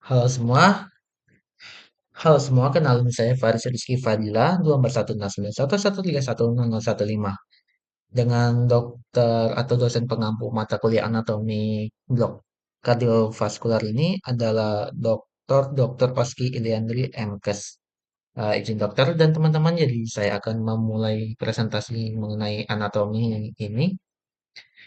Halo semua, kenalin saya Faris Rizky Fadila, 2416911310015 dengan dokter atau dosen pengampu mata kuliah anatomi blok kardiovaskular ini adalah Dr. Oski Iliandri MKes. Izin dokter dan teman-teman, jadi saya akan memulai presentasi mengenai anatomi ini.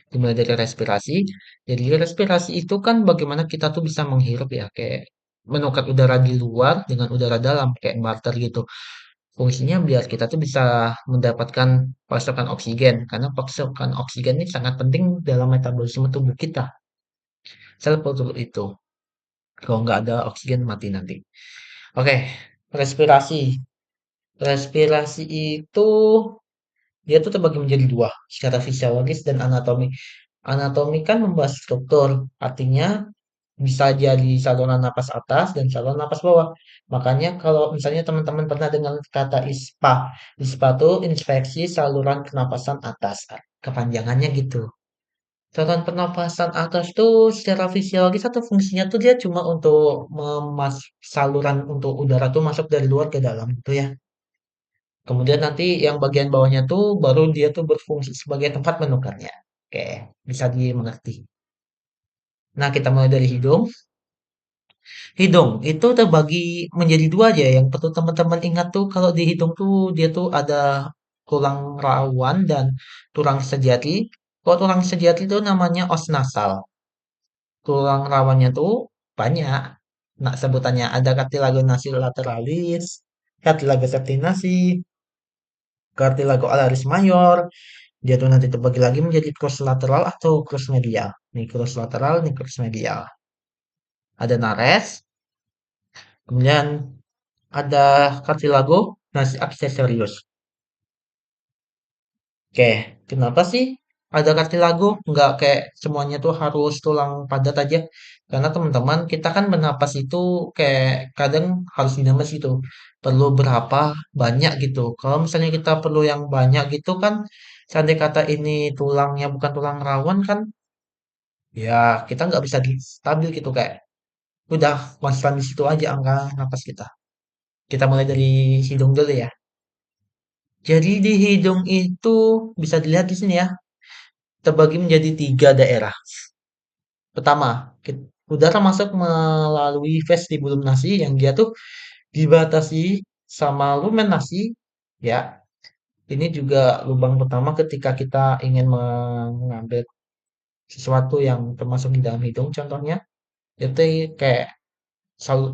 Dimulai dari respirasi. Jadi respirasi itu kan bagaimana kita tuh bisa menghirup ya, kayak menukar udara di luar dengan udara dalam kayak barter gitu. Fungsinya biar kita tuh bisa mendapatkan pasokan oksigen karena pasokan oksigen ini sangat penting dalam metabolisme tubuh kita. Sel perlu itu. Kalau nggak ada oksigen mati nanti. Oke, respirasi. Respirasi itu dia tuh terbagi menjadi dua, secara fisiologis dan anatomi. Anatomi kan membahas struktur, artinya bisa jadi saluran napas atas dan saluran napas bawah. Makanya kalau misalnya teman-teman pernah dengar kata ISPA, ISPA itu inspeksi saluran pernapasan atas. Kepanjangannya gitu. Saluran pernapasan atas tuh secara fisiologis atau fungsinya tuh dia cuma untuk saluran untuk udara tuh masuk dari luar ke dalam gitu ya. Kemudian nanti yang bagian bawahnya tuh baru dia tuh berfungsi sebagai tempat menukarnya. Oke, bisa dimengerti. Nah, kita mulai dari hidung. Hidung itu terbagi menjadi dua aja. Yang perlu teman-teman ingat tuh kalau di hidung tuh dia tuh ada tulang rawan dan tulang sejati. Kalau tulang sejati itu namanya os nasal. Tulang rawannya tuh banyak. Nah, sebutannya ada cartilago nasi lateralis, cartilago septinasi, cartilago alaris mayor. Dia tuh nanti terbagi lagi menjadi cross lateral atau cross medial. Nih cross lateral, nih cross medial. Ada nares, kemudian ada cartilago nasi accessorius. Oke, kenapa sih ada cartilago? Nggak kayak semuanya tuh harus tulang padat aja. Karena teman-teman, kita kan bernapas itu kayak kadang harus dinamis gitu. Perlu berapa banyak gitu. Kalau misalnya kita perlu yang banyak gitu kan, seandai kata ini tulangnya bukan tulang rawan kan, ya kita nggak bisa stabil gitu kayak udah konstan di situ aja angka napas kita. Kita mulai dari hidung dulu ya. Jadi di hidung itu bisa dilihat di sini ya, terbagi menjadi tiga daerah. Pertama, udara masuk melalui vestibulum nasi yang dia tuh dibatasi sama lumen nasi. Ya, ini juga lubang pertama ketika kita ingin mengambil sesuatu yang termasuk di dalam hidung. Contohnya, itu kayak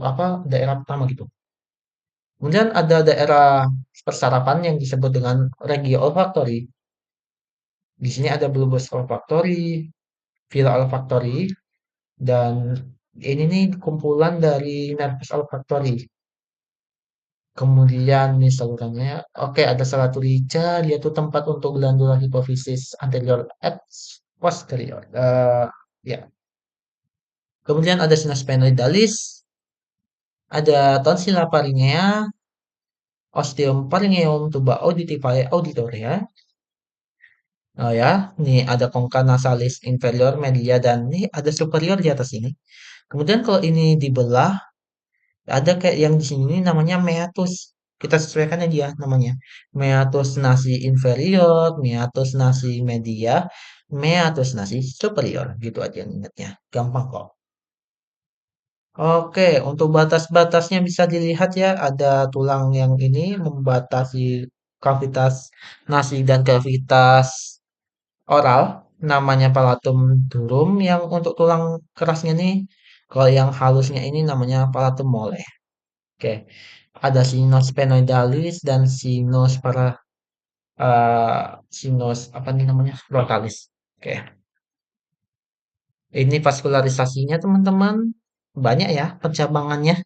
apa daerah pertama gitu. Kemudian ada daerah persarapan yang disebut dengan regio olfactory. Di sini ada bulbus olfactory, villi olfactory, dan ini nih kumpulan dari nervus olfactory. Kemudian nih salurannya, oke ada salatu rica, dia tuh tempat untuk glandula hipofisis anterior et posterior. Ya. Kemudian ada sinus sphenoidalis, ada tonsilla faringea, ostium pharyngeum tuba auditivae auditoria. Oh ya, nih ada congca nasalis inferior, media, dan nih ada superior di atas ini. Kemudian kalau ini dibelah, ada kayak yang di sini namanya meatus. Kita sesuaikan dia namanya. Meatus nasi inferior, meatus nasi media, meatus nasi superior. Gitu aja ingatnya. Gampang kok. Oke, untuk batas-batasnya bisa dilihat ya. Ada tulang yang ini membatasi kavitas nasi dan kavitas oral. Namanya palatum durum. Yang untuk tulang kerasnya nih. Kalau yang halusnya ini namanya palatum mole. Oke, ada sinus sphenoidalis dan sinus apa nih namanya frontalis. Oke, ini vaskularisasinya teman-teman banyak ya percabangannya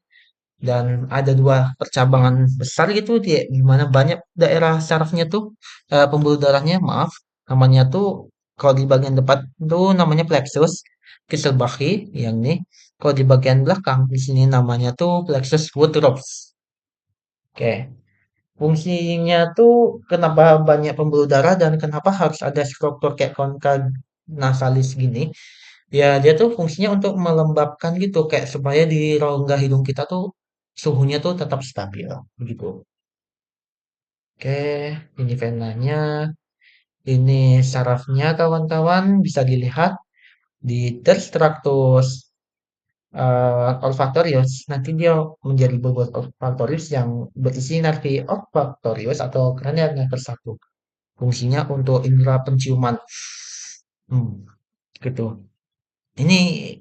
dan ada dua percabangan besar gitu di mana banyak daerah sarafnya tuh pembuluh darahnya maaf namanya tuh kalau di bagian depan tuh namanya plexus Kisselbachi yang nih kalau di bagian belakang di sini namanya tuh plexus Woodruff's. Oke. Fungsinya tuh kenapa banyak pembuluh darah dan kenapa harus ada struktur kayak konka nasalis gini. Ya, dia tuh fungsinya untuk melembabkan gitu, kayak supaya di rongga hidung kita tuh suhunya tuh tetap stabil, begitu. Oke, ini venanya, ini sarafnya kawan-kawan bisa dilihat di terstruktus olfaktorius. Nanti dia menjadi bobot olfaktorius yang berisi nervi olfaktorius atau cranial nervus 1. Fungsinya untuk indera penciuman. Hmm, gitu. Ini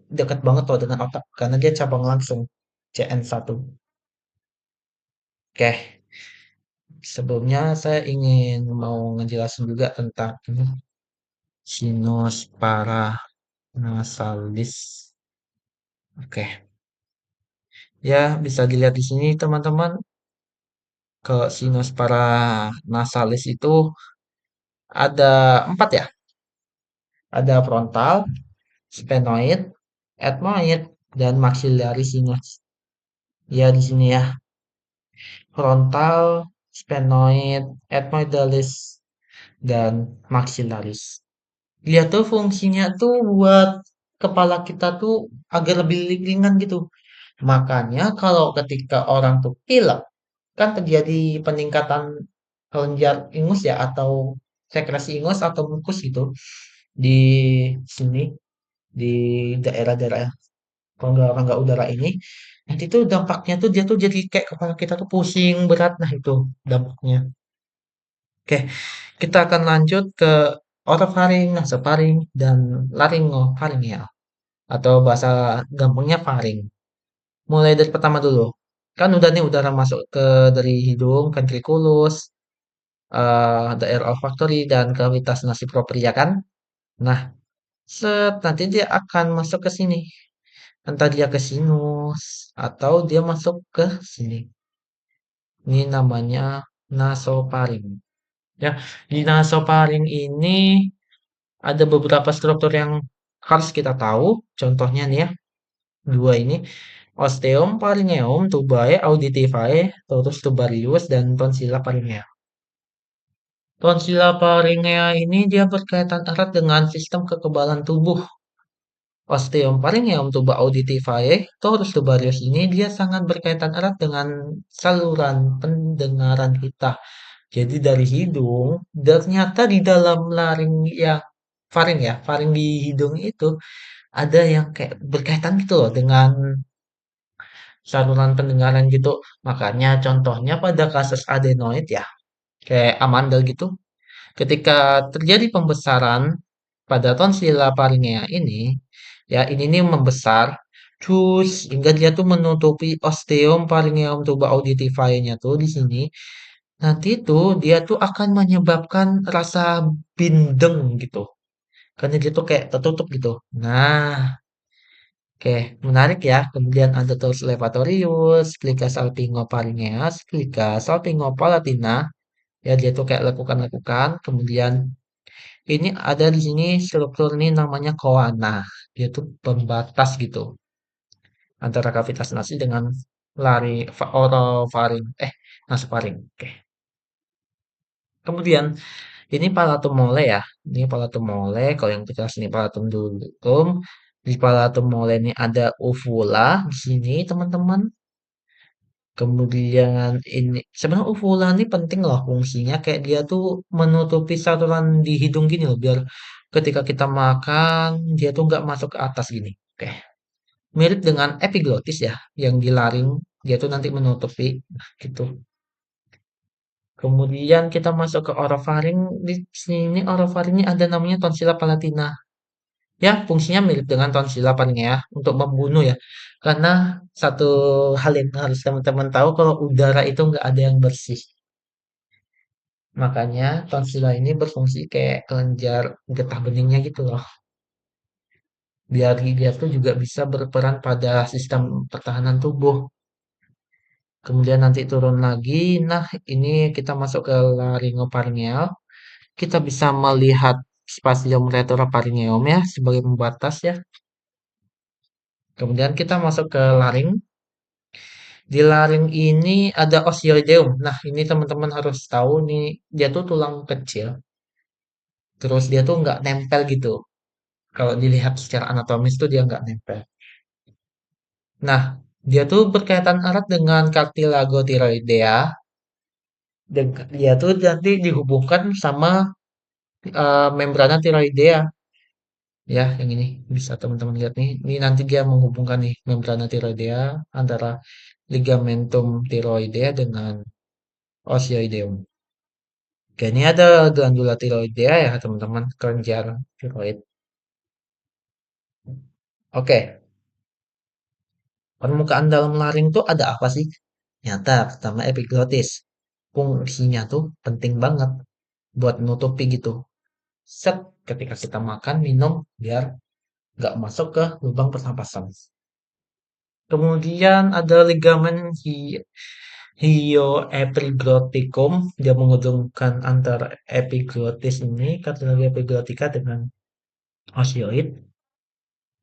dekat banget loh dengan otak karena dia cabang langsung CN1. Oke, sebelumnya saya ingin mau ngejelasin juga tentang ini sinus paranasalis. Oke, ya bisa dilihat di sini teman-teman ke sinus paranasalis itu ada empat ya. Ada frontal, sphenoid, ethmoid, dan maxillary sinus. Ya di sini ya, frontal, sphenoid, ethmoidalis, dan maxillaris. Dia tuh fungsinya tuh buat kepala kita tuh agak lebih ringan gitu. Makanya kalau ketika orang tuh pilek, kan terjadi peningkatan kelenjar ingus ya atau sekresi ingus atau mukus gitu di sini di daerah-daerah rongga-rongga udara ini. Nanti tuh dampaknya tuh dia tuh jadi kayak kepala kita tuh pusing berat. Nah itu dampaknya. Oke, kita akan lanjut ke orofaring, nasofaring, dan laringofaringeal atau bahasa gampangnya faring. Mulai dari pertama dulu. Kan udah nih udara masuk ke dari hidung, ventriculus, daerah olfaktori dan kavitas nasi propria kan. Nah, nanti dia akan masuk ke sini. Entah dia ke sinus atau dia masuk ke sini. Ini namanya nasofaring. Ya, di nasofaring ini ada beberapa struktur yang harus kita tahu. Contohnya nih ya, dua ini. Osteum pharyngeum, tubae auditivae, torus tubarius, dan tonsilla pharyngeal. Tonsilla pharyngeal ini dia berkaitan erat dengan sistem kekebalan tubuh. Osteum pharyngeum, tuba auditivae, torus tubarius ini dia sangat berkaitan erat dengan saluran pendengaran kita. Jadi dari hidung, ternyata di dalam laring yang faring ya, faring di hidung itu ada yang kayak berkaitan gitu loh dengan saluran pendengaran gitu. Makanya contohnya pada kasus adenoid ya, kayak amandel gitu, ketika terjadi pembesaran pada tonsila paringea ini, ya ini nih membesar, cus hingga dia tuh menutupi osteum pharyngeum tuba auditivae-nya tuh di sini. Nanti tuh dia tuh akan menyebabkan rasa bindeng gitu. Karena dia tuh kayak tertutup gitu. Nah, oke, menarik ya. Kemudian ada terus levatorius, plica salpingopharyngeus, plica salpingopalatina. Ya, dia tuh kayak lekukan-lekukan. Kemudian ini ada di sini struktur ini namanya koana. Dia tuh pembatas gitu antara kavitas nasi dengan orofaring, nasofaring. Oke. Kemudian ini palatum mole ya. Ini palatum mole. Kalau yang kita sini palatum dulcum. Di palatum mole ini ada uvula di sini teman-teman. Kemudian ini sebenarnya uvula ini penting loh fungsinya kayak dia tuh menutupi saluran di hidung gini loh biar ketika kita makan dia tuh nggak masuk ke atas gini. Oke. Mirip dengan epiglottis ya yang di laring dia tuh nanti menutupi nah, gitu. Kemudian kita masuk ke orofaring. Di sini orofaringnya ada namanya tonsilla palatina. Ya, fungsinya mirip dengan tonsilla paringea untuk membunuh ya. Karena satu hal yang harus teman-teman tahu kalau udara itu nggak ada yang bersih. Makanya tonsilla ini berfungsi kayak kelenjar getah beningnya gitu loh. Biar dia tuh juga bisa berperan pada sistem pertahanan tubuh. Kemudian nanti turun lagi. Nah, ini kita masuk ke laringoparieal. Kita bisa melihat spasium retroparieum ya sebagai pembatas ya. Kemudian kita masuk ke laring. Di laring ini ada osioideum. Nah, ini teman-teman harus tahu nih, dia tuh tulang kecil. Terus dia tuh nggak nempel gitu. Kalau dilihat secara anatomis tuh dia nggak nempel. Nah, dia tuh berkaitan erat dengan cartilago tiroidea. Dia tuh nanti dihubungkan sama membrana tiroidea. Ya, yang ini bisa teman-teman lihat nih. Ini nanti dia menghubungkan nih membrana tiroidea antara ligamentum tiroidea dengan osioideum. Oke, ini ada glandula tiroidea ya teman-teman, kelenjar tiroid. Oke, permukaan dalam laring tuh ada apa sih? Nyata, pertama epiglotis. Fungsinya tuh penting banget buat nutupi gitu. Set, ketika kita makan, minum, biar nggak masuk ke lubang pernapasan. Kemudian ada ligamen hyoepiglotticum. Dia menghubungkan antara epiglotis ini, cartilage epiglotica dengan osioid.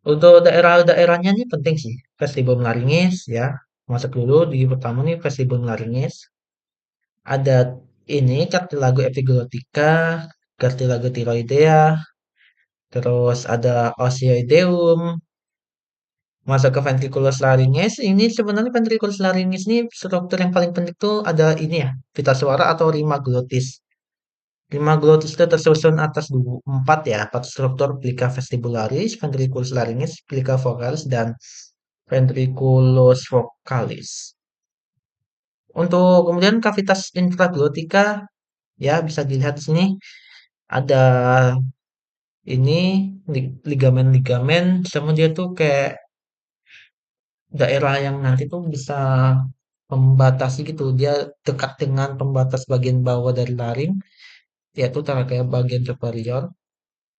Untuk daerah-daerahnya nih penting sih. Vestibulum laringis ya. Masuk dulu di pertama nih vestibulum laringis. Ada ini cartilago epiglotica, cartilago tiroidea, terus ada osioideum, masuk ke ventriculus laringis. Ini sebenarnya ventriculus laringis ini struktur yang paling penting tuh ada ini ya, pita suara atau rima glotis. Rima glotis itu tersusun atas empat ya, empat struktur plica vestibularis, ventriculus laringis, plica vocalis, dan ventriculus vocalis. Untuk kemudian kavitas infraglotika ya bisa dilihat di sini ada ini ligamen-ligamen sama dia tuh kayak daerah yang nanti tuh bisa membatasi gitu. Dia dekat dengan pembatas bagian bawah dari laring, yaitu kayak bagian superior.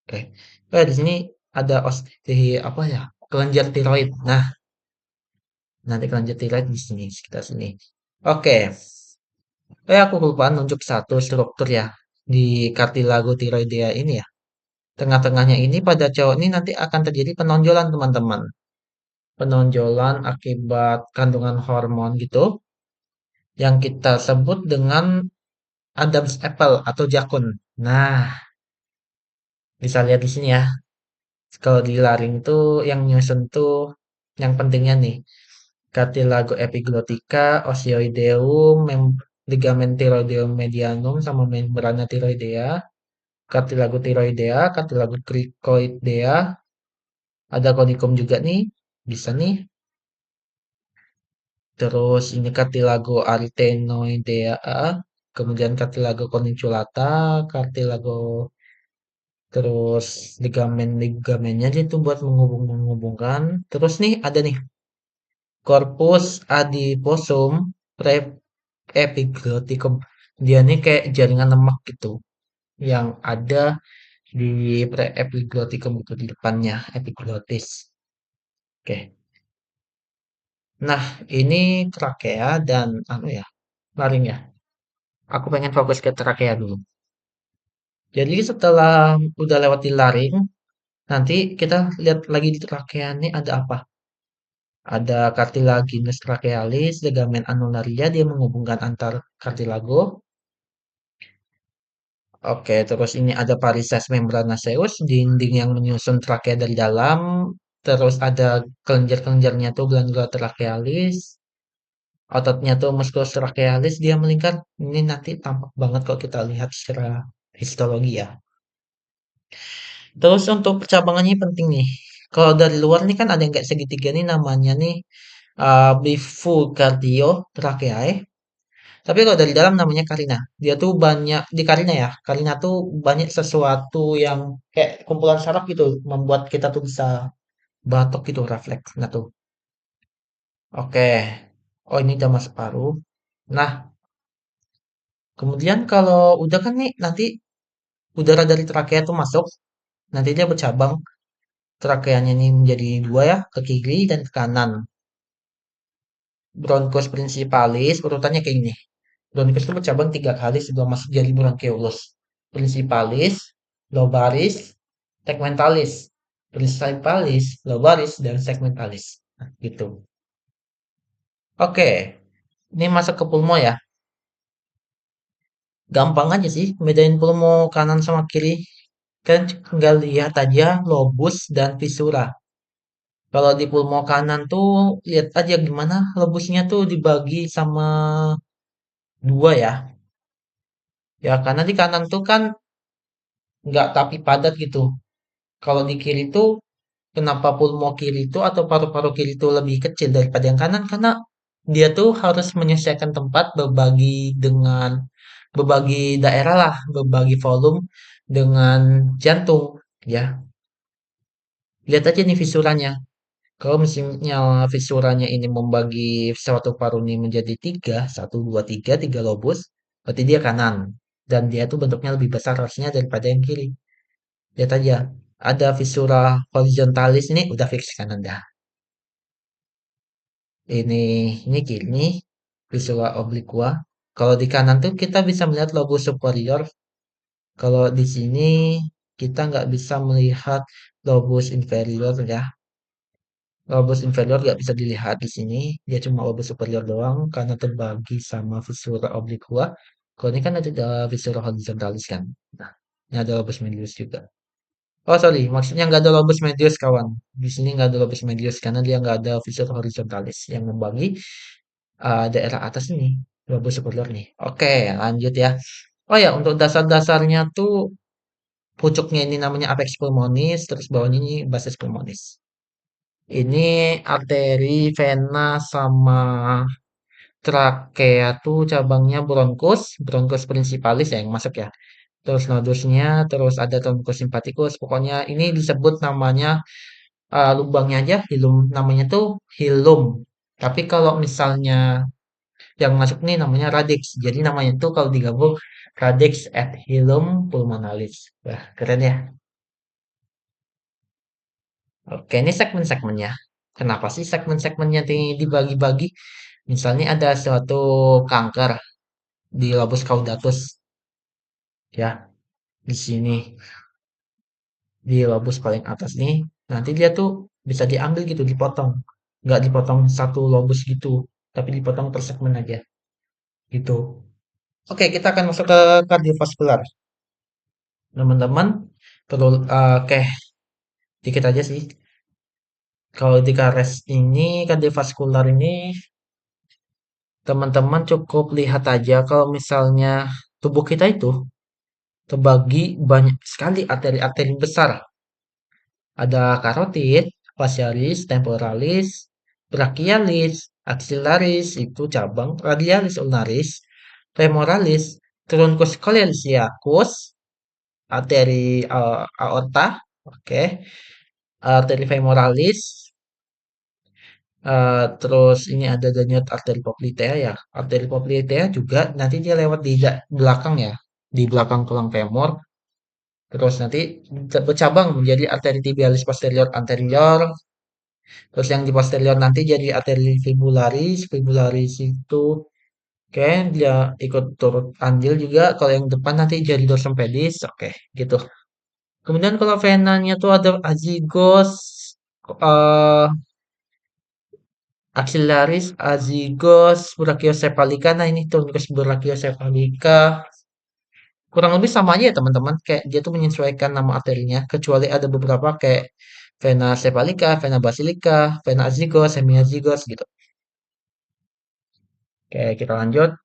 Oke. Di sini ada di apa ya? Kelenjar tiroid. Nah, nanti kelenjar tiroid di sini sekitar sini. Oke. Aku lupa nunjuk satu struktur ya di cartilago tiroidea ini ya. Tengah-tengahnya ini pada cowok ini nanti akan terjadi penonjolan teman-teman. Penonjolan akibat kandungan hormon gitu yang kita sebut dengan Adam's apple atau jakun. Nah, bisa lihat di sini ya. Kalau di laring itu yang nyusun tuh yang pentingnya nih. Cartilago epiglottica, osioideum, ligamen tiroideum medianum sama membrana tiroidea, cartilago tiroidea, cartilago cricoidea, ada conikum juga nih, bisa nih. Terus ini cartilago arytenoidea, kemudian cartilago corniculata, cartilago terus ligamen-ligamennya dia tuh buat menghubungkan. Terus nih ada nih corpus adiposum pre-epigloticum. Dia nih kayak jaringan lemak gitu yang ada di pre-epigloticum itu di depannya epiglotis. Oke. Nah, ini trakea dan anu ya, laring ya. Aku pengen fokus ke trakea dulu. Jadi setelah udah lewati laring, nanti kita lihat lagi di trakea ini ada apa? Ada cartilaginous trachealis, ligamen annularia, dia menghubungkan antar cartilago. Oke, terus ini ada varices membranaceus, dinding yang menyusun trakea dari dalam. Terus ada kelenjar-kelenjarnya tuh glandula trachealis. Ototnya tuh musculus trachealis, dia melingkar. Ini nanti tampak banget kalau kita lihat secara histologi ya. Terus untuk percabangannya penting nih. Kalau dari luar nih kan ada yang kayak segitiga nih namanya nih bifurcario tracheae. Tapi kalau dari dalam namanya Karina. Dia tuh banyak di Karina ya. Karina tuh banyak sesuatu yang kayak kumpulan saraf gitu membuat kita tuh bisa batuk gitu refleks. Nah tuh. Oke. Oh ini udah masuk paru. Nah, kemudian kalau udah kan nih nanti udara dari trakea tuh masuk, nanti dia bercabang. Trakeanya ini menjadi dua ya, ke kiri dan ke kanan. Bronchus principalis urutannya kayak gini. Bronchus itu bercabang tiga kali sebelum masuk jadi bronchioles. Principalis, lobaris, segmentalis. Principalis, lobaris, dan segmentalis. Nah, gitu. Oke, ini masuk ke pulmo ya. Gampang aja sih, bedain pulmo kanan sama kiri. Kan tinggal lihat aja lobus dan visura. Kalau di pulmo kanan tuh lihat aja gimana lobusnya tuh dibagi sama dua ya. Ya karena di kanan tuh kan nggak tapi padat gitu. Kalau di kiri tuh kenapa pulmo kiri itu atau paru-paru kiri itu lebih kecil daripada yang kanan? Karena dia tuh harus menyesuaikan tempat berbagi daerah lah, berbagi volume dengan jantung ya. Lihat aja nih visuranya. Kalau misalnya visuranya ini membagi suatu paru ini menjadi tiga, satu, dua, tiga, tiga lobus, berarti dia kanan. Dan dia tuh bentuknya lebih besar harusnya daripada yang kiri. Lihat aja, ada visura horizontalis ini udah fix kanan dah. Ini kiri nih, visura obliqua. Kalau di kanan tuh kita bisa melihat lobus superior. Kalau di sini kita nggak bisa melihat lobus inferior ya. Lobus inferior nggak bisa dilihat di sini. Dia cuma lobus superior doang karena terbagi sama visura obliqua. Kalau ini kan ada visura horizontalis kan. Nah, ini ada lobus medius juga. Oh sorry, maksudnya nggak ada lobus medius kawan. Di sini nggak ada lobus medius karena dia nggak ada visura horizontalis yang membagi daerah atas ini, lobus superior nih. Oke, lanjut ya. Oh ya, untuk dasar-dasarnya tuh pucuknya ini namanya apex pulmonis, terus bawahnya ini basis pulmonis. Ini arteri, vena, sama trakea tuh cabangnya bronkus, bronkus principalis ya yang masuk ya. Terus nodusnya, terus ada truncus sympathicus. Pokoknya ini disebut namanya lubangnya aja hilum, namanya tuh hilum. Tapi kalau misalnya yang masuk nih namanya radix. Jadi namanya tuh kalau digabung radix et hilum pulmonalis. Wah, keren ya. Oke, ini segmen-segmennya. Kenapa sih segmen-segmennya dibagi-bagi? Misalnya ada suatu kanker di lobus caudatus, ya, di sini, di lobus paling atas nih. Nanti dia tuh bisa diambil gitu, dipotong. Nggak dipotong satu lobus gitu, tapi dipotong per segmen aja, gitu. Oke, kita akan masuk ke kardiovaskular. Teman-teman, perlu, oke, dikit aja sih. Kalau di kares ini, kardiovaskular ini, teman-teman cukup lihat aja kalau misalnya tubuh kita itu terbagi banyak sekali arteri-arteri besar. Ada karotid, facialis, temporalis, brachialis, axillaris, itu cabang, radialis ulnaris, femoralis, truncus coeliacus, arteri aorta, oke, arteri femoralis, terus ini ada denyut arteri poplitea ya. Arteri poplitea juga nanti dia lewat di belakang ya, di belakang tulang femur. Terus nanti bercabang menjadi arteri tibialis posterior anterior. Terus yang di posterior nanti jadi arteri fibularis. Fibularis itu oke dia ikut turut andil juga. Kalau yang depan nanti jadi dorsum pedis. Oke, gitu. Kemudian kalau venanya tuh ada azygos, eh axillaris, azygos, brachiocephalica. Nah, ini tonus brachiocephalica. Kurang lebih sama aja ya teman-teman. Kayak dia tuh menyesuaikan nama arterinya. Kecuali ada beberapa kayak vena cephalica, vena basilica, vena azygos, semiazygos gitu. Oke, kita lanjut.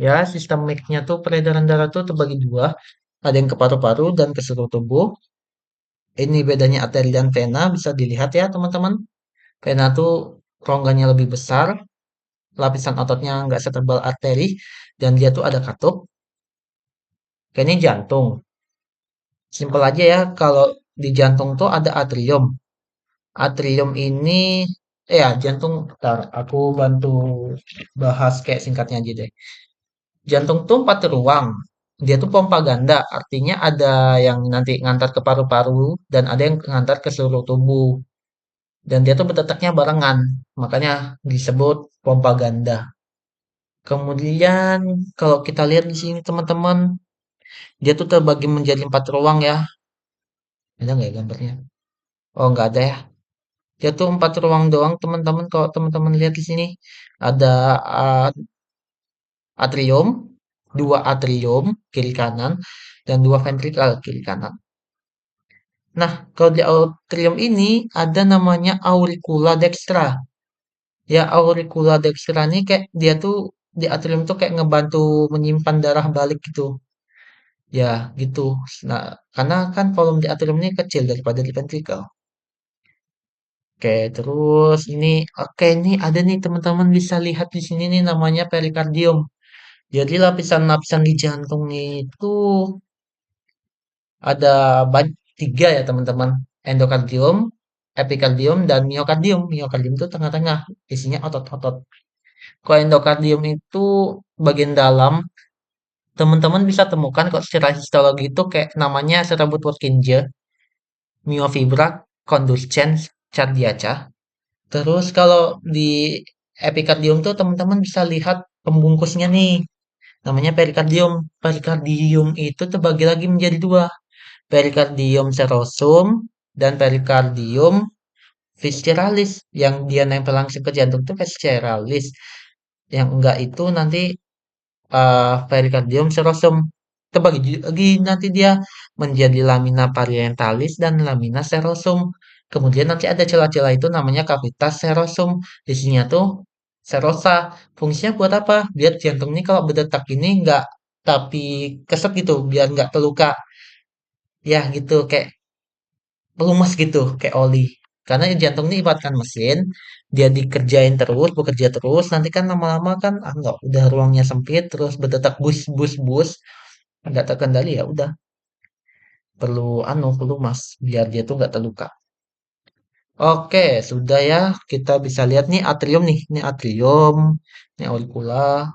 Ya, sistemiknya tuh peredaran darah tuh terbagi dua. Ada yang ke paru-paru dan ke seluruh tubuh. Ini bedanya arteri dan vena bisa dilihat ya teman-teman. Vena tuh rongganya lebih besar, lapisan ototnya nggak setebal arteri, dan dia tuh ada katup. Kayaknya jantung. Simpel aja ya, kalau di jantung tuh ada atrium. Atrium ini, ya jantung, bentar, aku bantu bahas kayak singkatnya aja deh. Jantung tuh empat ruang. Dia tuh pompa ganda, artinya ada yang nanti ngantar ke paru-paru dan ada yang ngantar ke seluruh tubuh. Dan dia tuh berdetaknya barengan, makanya disebut pompa ganda. Kemudian kalau kita lihat di sini teman-teman, dia tuh terbagi menjadi empat ruang ya. Ada nggak ya gambarnya? Oh nggak ada ya. Dia tuh empat ruang doang teman-teman. Kalau teman-teman lihat di sini ada uh, atrium, dua atrium kiri kanan dan dua ventrikal kiri kanan. Nah, kalau di atrium ini ada namanya auricula dextra. Ya, auricula dextra ini kayak dia tuh di atrium tuh kayak ngebantu menyimpan darah balik gitu. Ya, gitu. Nah, karena kan volume di atrium ini kecil daripada di ventricle. Oke, terus ini, oke, ini ada nih teman-teman bisa lihat di sini nih namanya perikardium. Jadi lapisan-lapisan di jantung itu ada tiga ya teman-teman. Endokardium, epikardium, dan miokardium. Miokardium itu tengah-tengah, isinya otot-otot. Kalau endokardium itu bagian dalam, teman-teman bisa temukan kok secara histologi itu kayak namanya serabut Purkinje, myofibra, conducens, cardiaca. Terus kalau di epikardium tuh teman-teman bisa lihat pembungkusnya nih, namanya perikardium. Perikardium itu terbagi lagi menjadi dua, perikardium serosum dan perikardium visceralis. Yang dia nempel langsung ke jantung itu visceralis. Yang enggak itu nanti perikardium serosum. Terbagi lagi nanti dia menjadi lamina parientalis dan lamina serosum. Kemudian nanti ada celah-celah itu namanya cavitas serosum. Isinya tuh serosa. Fungsinya buat apa? Biar jantung ini kalau berdetak ini enggak tapi keset gitu, biar nggak terluka. Ya gitu, kayak pelumas gitu, kayak oli. Karena jantung ini ibaratkan mesin, dia dikerjain terus, bekerja terus, nanti kan lama-lama kan nggak, udah ruangnya sempit, terus berdetak bus bus bus, nggak terkendali ya udah perlu pelumas biar dia tuh nggak terluka. Oke, sudah ya, kita bisa lihat nih atrium nih, ini atrium, ini auricula,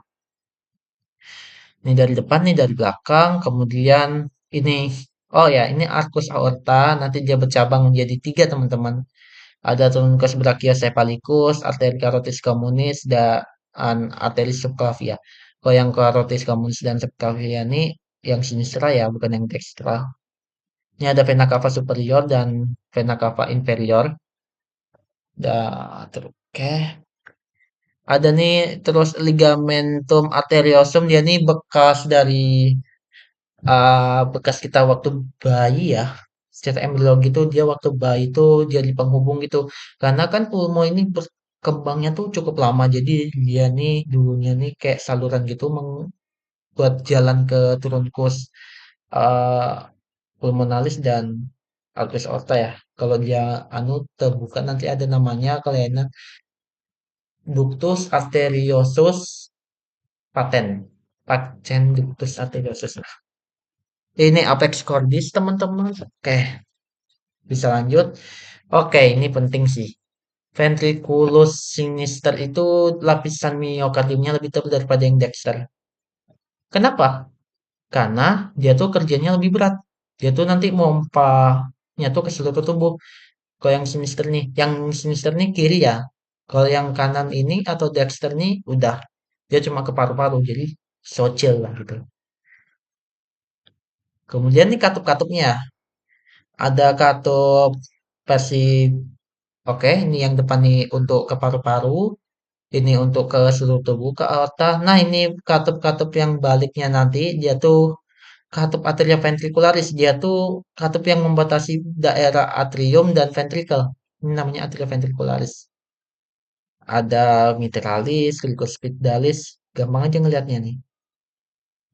ini dari depan nih dari belakang, kemudian ini, oh ya, ini arcus aorta, nanti dia bercabang menjadi tiga teman-teman. Ada truncus brachiocephalicus, arteri carotis communis, dan arteri subclavia. Kalau yang carotis communis dan subclavia ini yang sinistra ya, bukan yang dextra. Ini ada vena cava superior dan vena cava inferior. Oke. Ada nih terus ligamentum arteriosum, dia nih bekas dari bekas kita waktu bayi ya. Secara embriologi itu dia waktu bayi itu jadi penghubung gitu. Karena kan pulmo ini berkembangnya tuh cukup lama. Jadi dia nih dulunya nih kayak saluran gitu buat jalan ke trunkus eh pulmonalis dan arteris aorta ya. Kalau dia terbuka nanti ada namanya kelainan ductus arteriosus patent. Patent ductus arteriosus. Ini apex cordis teman-teman. Oke, bisa lanjut. Oke, ini penting sih. Ventriculus sinister itu lapisan miokardiumnya lebih tebal daripada yang dexter. Kenapa? Karena dia tuh kerjanya lebih berat. Dia tuh nanti mompanya tuh ke seluruh tubuh. Kalau yang sinister nih kiri ya. Kalau yang kanan ini atau dexter nih udah. Dia cuma ke paru-paru, jadi so chill lah gitu. Kemudian nih katup-katupnya. Ada katup versi, oke, ini yang depan nih untuk ke paru-paru, ini untuk ke seluruh tubuh, ke aorta. Nah, ini katup-katup yang baliknya nanti, dia tuh katup atria ventricularis. Dia tuh katup yang membatasi daerah atrium dan ventricle. Ini namanya atria ventricularis. Ada mitralis, cricospitalis. Gampang aja ngelihatnya nih.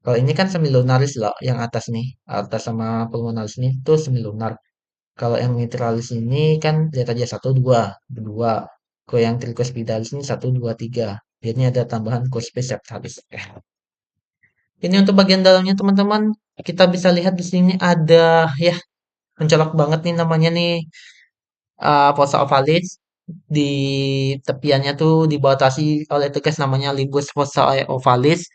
Kalau ini kan semilunaris loh, yang atas nih. Atas sama pulmonalis ini tuh semilunar. Kalau yang mitralis ini kan lihat aja satu dua dua. Kalau yang tricuspidalis ini satu dua tiga. Biasanya ada tambahan cuspis septalis. Ini untuk bagian dalamnya teman-teman. Kita bisa lihat di sini ada ya mencolok banget nih namanya nih fossa ovalis. Di tepiannya tuh dibatasi oleh tegas namanya libus fossa ovalis.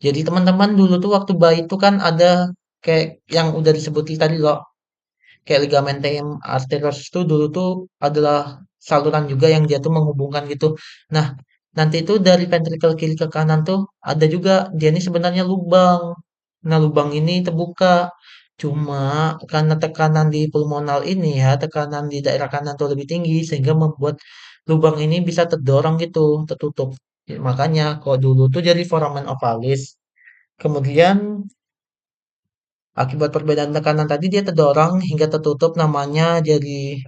Jadi teman-teman dulu tuh waktu bayi itu kan ada kayak yang udah disebutin tadi loh, kayak ligamentum arteriosus itu dulu tuh adalah saluran juga yang dia tuh menghubungkan gitu. Nah, nanti itu dari ventricle kiri ke kanan tuh ada juga dia ini sebenarnya lubang. Nah, lubang ini terbuka. Cuma karena tekanan di pulmonal ini ya, tekanan di daerah kanan tuh lebih tinggi sehingga membuat lubang ini bisa terdorong gitu, tertutup. Ya, makanya kalau dulu tuh jadi foramen ovalis. Kemudian Akibat perbedaan tekanan tadi dia terdorong hingga tertutup namanya jadi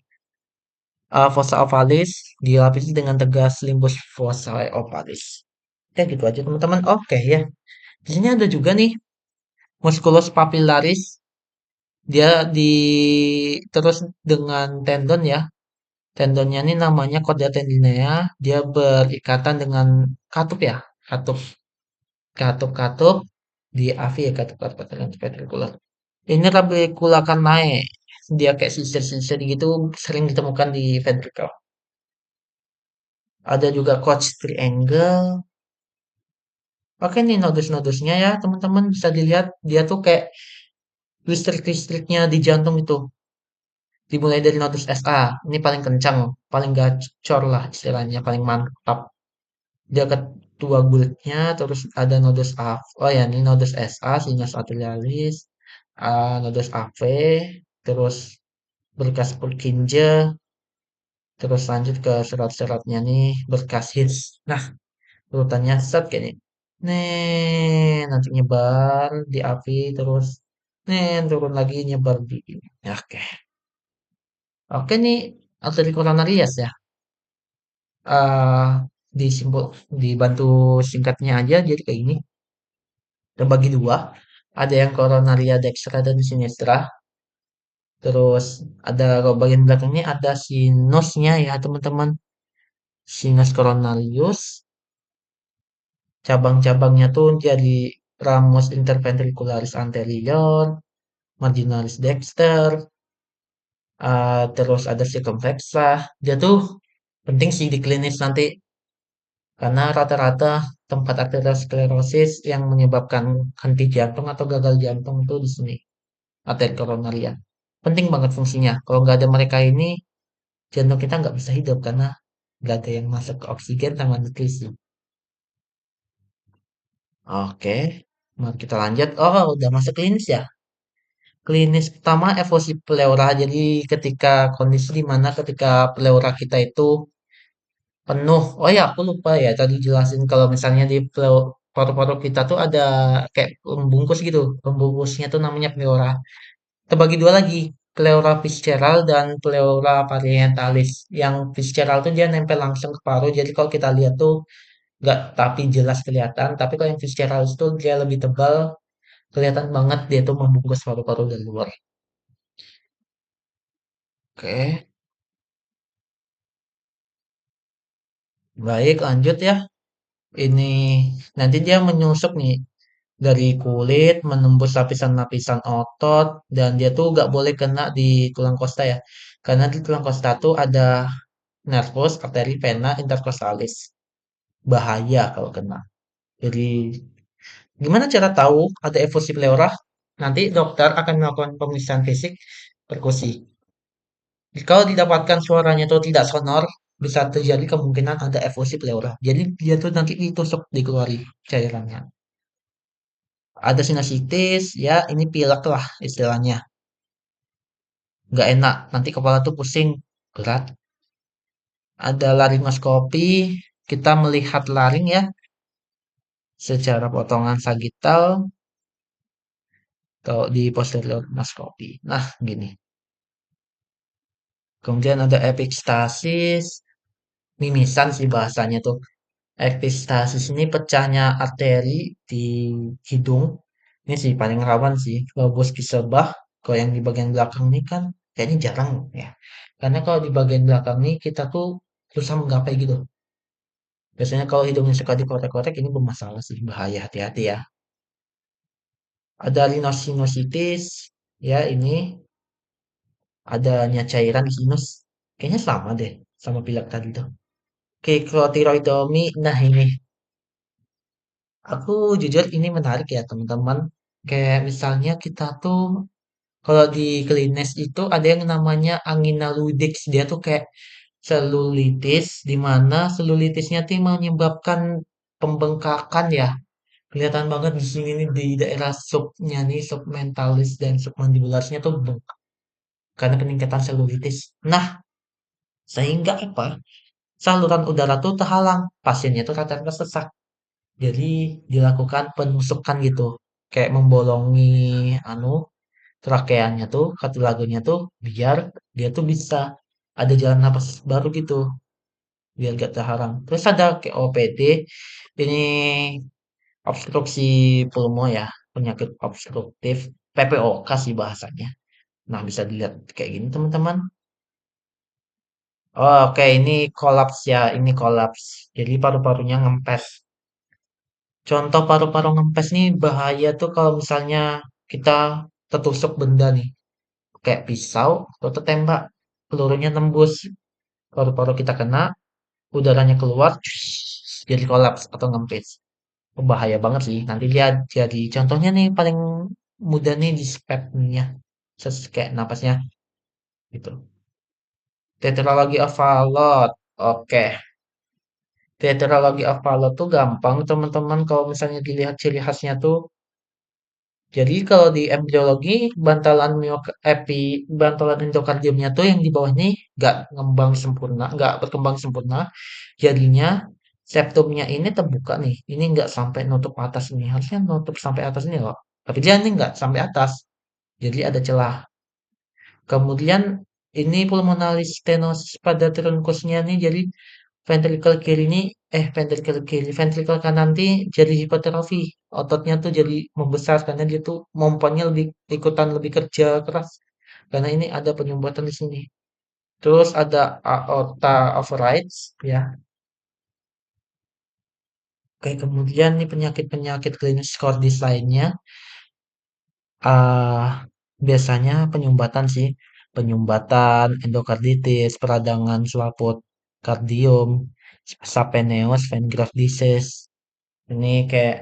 fossa ovalis dilapisi dengan tegas limbus fossae ovalis. Ya gitu aja teman-teman. Oke ya. Di sini ada juga nih musculus papillaris. Dia di terus dengan tendon ya. Tendonnya ini namanya chorda tendinea. Dia berikatan dengan katup ya. Katup, katup di AV ya, katup ventrikular. Ini rabicula carnae. Dia kayak sisir-sisir gitu sering ditemukan di ventricle. Ada juga Koch triangle. Oke nih nodus-nodusnya ya teman-teman bisa dilihat dia tuh kayak listrik-listriknya di jantung itu. Dimulai dari nodus SA. Ini paling kencang, paling gacor lah istilahnya, paling mantap. Dia ketua gulitnya, terus ada nodus AV. Oh ya, ini nodus SA, sinus arterialis, nodus AV, terus berkas Purkinje, terus lanjut ke serat-seratnya nih, berkas His. Nah, urutannya set kayak ini. Nih, nanti nyebar di AV terus nih turun lagi nyebar di ini. Ya, oke. Oke nih, arteri coronarias ya. Eh disimpul dibantu singkatnya aja jadi kayak gini. Terbagi dua. Ada yang coronaria dextra dan sinistra. Terus ada kalau bagian belakang ini ada sinusnya ya teman-teman. Sinus coronarius. Cabang-cabangnya tuh jadi ramus interventricularis anterior, marginalis dexter, terus ada circumflexa. Dia tuh penting sih di klinis nanti karena rata-rata tempat arteriosklerosis yang menyebabkan henti jantung atau gagal jantung itu di sini, arteri koronaria. Penting banget fungsinya. Kalau nggak ada mereka ini, jantung kita nggak bisa hidup karena nggak ada yang masuk ke oksigen sama nutrisi. Oke, mari kita lanjut. Oh, udah masuk klinis ya? Klinis pertama evosi pleura. Jadi ketika kondisi di mana ketika pleura kita itu penuh. Oh ya, aku lupa ya tadi jelasin kalau misalnya di paru-paru kita tuh ada kayak pembungkus gitu. Pembungkusnya tuh namanya pleura. Terbagi dua lagi, pleura visceral dan pleura parietalis. Yang visceral tuh dia nempel langsung ke paru. Jadi kalau kita lihat tuh nggak tapi jelas kelihatan. Tapi kalau yang visceralis tuh dia lebih tebal, kelihatan banget dia tuh membungkus paru-paru dari luar. Oke, baik lanjut ya. Ini nanti dia menyusup nih dari kulit menembus lapisan-lapisan otot dan dia tuh nggak boleh kena di tulang kosta ya. Karena di tulang kosta tuh ada nervus, arteri, vena, intercostalis. Bahaya kalau kena. Jadi gimana cara tahu ada efusi pleura? Nanti dokter akan melakukan pemeriksaan fisik perkusi. Kalau didapatkan suaranya itu tidak sonor, bisa terjadi kemungkinan ada efusi pleura. Jadi dia tuh nanti ditusuk dikeluarin cairannya. Ada sinusitis, ya ini pilek lah istilahnya. Nggak enak, nanti kepala tuh pusing, berat. Ada laringoskopi, kita melihat laring ya, secara potongan sagital atau di posterior maskopi. Nah, gini. Kemudian ada epistasis, mimisan sih bahasanya tuh. Epistasis ini pecahnya arteri di hidung. Ini sih paling rawan sih. Lobus disebah. Kalau yang di bagian belakang ini kan kayaknya jarang ya. Karena kalau di bagian belakang ini kita tuh susah menggapai gitu. Biasanya kalau hidungnya suka dikorek-korek ini bermasalah sih. Bahaya, hati-hati ya. Ada rhinosinusitis. Ya ini adanya cairan di sinus. Kayaknya sama deh sama pilek tadi tuh. Kekrotiroidomi. Nah ini. Aku jujur ini menarik ya teman-teman. Kayak misalnya kita tuh kalau di klinis itu ada yang namanya angina ludix. Dia tuh kayak selulitis di mana selulitisnya tuh menyebabkan pembengkakan ya. Kelihatan banget di sini nih di daerah subnya nih, submentalis dan submandibulasnya tuh bengkak karena peningkatan selulitis. Nah, sehingga apa? Saluran udara tuh terhalang. Pasiennya tuh rata-rata sesak. Jadi dilakukan penusukan gitu, kayak membolongi anu. trakeanya tuh, kartilagonya tuh, biar dia tuh bisa ada jalan napas baru gitu, biar gak terhalang. Terus ada COPD, ini obstruksi pulmo ya, penyakit obstruktif, PPOK sih bahasanya. Nah, bisa dilihat kayak gini teman-teman. Oh, oke, ini kolaps ya, ini kolaps. Jadi paru-parunya ngempes. Contoh paru-paru ngempes nih bahaya tuh kalau misalnya kita tertusuk benda nih, kayak pisau atau tertembak, pelurunya tembus, paru-paru kita kena, udaranya keluar, jadi kolaps atau ngempes. Bahaya banget sih. Nanti dia jadi contohnya nih paling mudah nih dyspepnia, kayak napasnya gitu. Tetralogi of Fallot. Oke. Tetralogi of Fallot tuh gampang teman-teman kalau misalnya dilihat ciri khasnya tuh. Jadi kalau di embriologi bantalan endokardiumnya tuh yang di bawah nih nggak ngembang sempurna, nggak berkembang sempurna. Jadinya septumnya ini terbuka nih. Ini nggak sampai nutup atas ini. Harusnya nutup sampai atas ini loh. Tapi dia ini nggak sampai atas. Jadi ada celah. Kemudian ini pulmonalis stenosis pada truncusnya nih. Jadi ventricle kiri, ventricle kanan nih jadi hipertrofi. Ototnya tuh jadi membesar karena dia tuh mompanya lebih ikutan lebih kerja keras. Karena ini ada penyumbatan di sini. Terus ada aorta of Wright ya. Oke, kemudian nih penyakit-penyakit klinis kordis lainnya, ah biasanya penyumbatan sih, penyumbatan, endokarditis, peradangan selaput kardium, sapeneus, vein graft disease. Ini kayak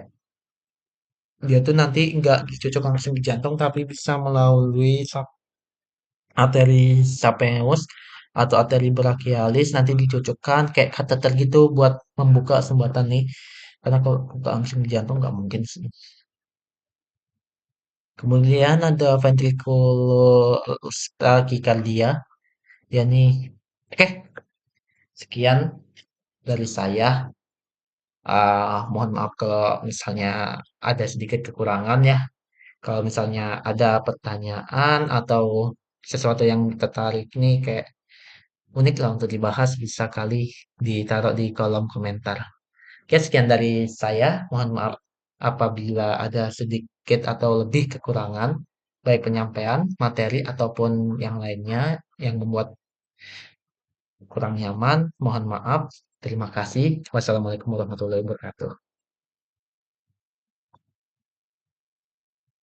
dia tuh nanti nggak dicocok langsung di jantung, tapi bisa melalui arteri sapeneus atau arteri brachialis nanti dicocokkan kayak kateter gitu buat membuka sumbatan nih. Karena kalau buka langsung di jantung nggak mungkin sih. Kemudian ada ventricular tachycardia. Ya nih. Oke, sekian dari saya. Mohon maaf kalau misalnya ada sedikit kekurangan ya. Kalau misalnya ada pertanyaan atau sesuatu yang tertarik nih kayak unik lah untuk dibahas bisa kali ditaruh di kolom komentar. Oke, sekian dari saya. Mohon maaf apabila ada sedikit atau lebih kekurangan, baik penyampaian, materi, ataupun yang lainnya yang membuat kurang nyaman. Mohon maaf. Terima kasih. Wassalamualaikum warahmatullahi wabarakatuh.